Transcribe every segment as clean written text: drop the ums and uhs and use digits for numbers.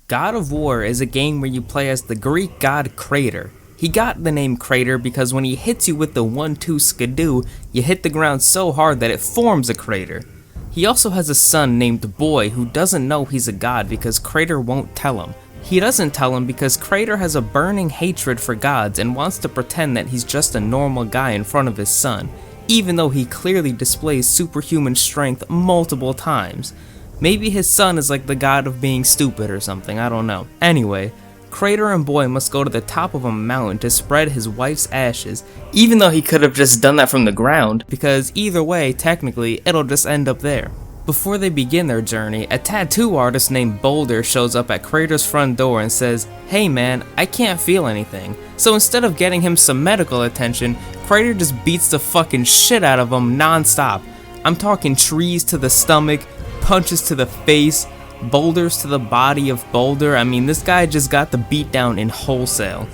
God of War is a game where you play as the Greek god Crater. He got the name Crater because when he hits you with the 1-2 skidoo, you hit the ground so hard that it forms a crater. He also has a son named Boy who doesn't know he's a god because Crater won't tell him. He doesn't tell him because Crater has a burning hatred for gods and wants to pretend that he's just a normal guy in front of his son, even though he clearly displays superhuman strength multiple times. Maybe his son is like the god of being stupid or something, I don't know. Anyway, Crater and Boy must go to the top of a mountain to spread his wife's ashes, even though he could have just done that from the ground, because either way, technically, it'll just end up there. Before they begin their journey, a tattoo artist named Boulder shows up at Crater's front door and says, "Hey man, I can't feel anything." So instead of getting him some medical attention, Crater just beats the fucking shit out of him non-stop. I'm talking trees to the stomach, punches to the face, boulders to the body of Boulder. I mean, this guy just got the beatdown in wholesale.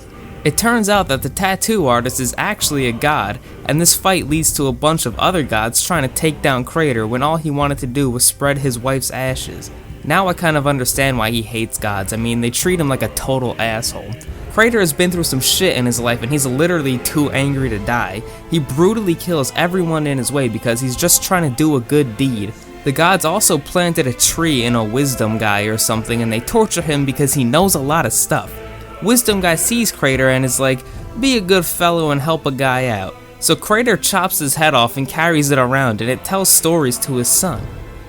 It turns out that the tattoo artist is actually a god, and this fight leads to a bunch of other gods trying to take down Crater when all he wanted to do was spread his wife's ashes. Now I kind of understand why he hates gods. I mean, they treat him like a total asshole. Crater has been through some shit in his life and he's literally too angry to die. He brutally kills everyone in his way because he's just trying to do a good deed. The gods also planted a tree in a wisdom guy or something and they torture him because he knows a lot of stuff. Wisdom guy sees Crater and is like, "Be a good fellow and help a guy out." So Crater chops his head off and carries it around and it tells stories to his son.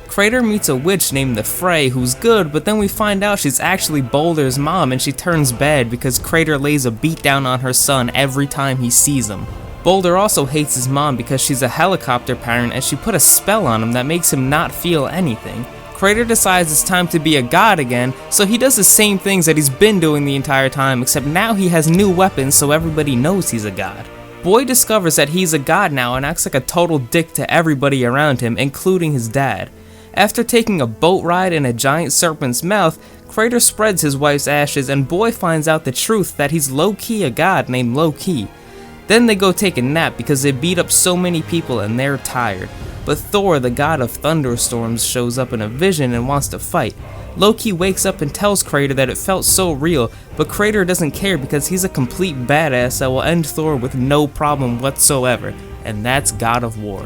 Crater meets a witch named the Frey who's good, but then we find out she's actually Boulder's mom and she turns bad because Crater lays a beatdown on her son every time he sees him. Boulder also hates his mom because she's a helicopter parent and she put a spell on him that makes him not feel anything. Crater decides it's time to be a god again, so he does the same things that he's been doing the entire time, except now he has new weapons so everybody knows he's a god. Boy discovers that he's a god now and acts like a total dick to everybody around him, including his dad. After taking a boat ride in a giant serpent's mouth, Crater spreads his wife's ashes and Boy finds out the truth that he's low-key a god named Low-Key. Then they go take a nap because they beat up so many people and they're tired. But Thor, the god of thunderstorms, shows up in a vision and wants to fight. Loki wakes up and tells Crater that it felt so real, but Crater doesn't care because he's a complete badass that will end Thor with no problem whatsoever. And that's God of War.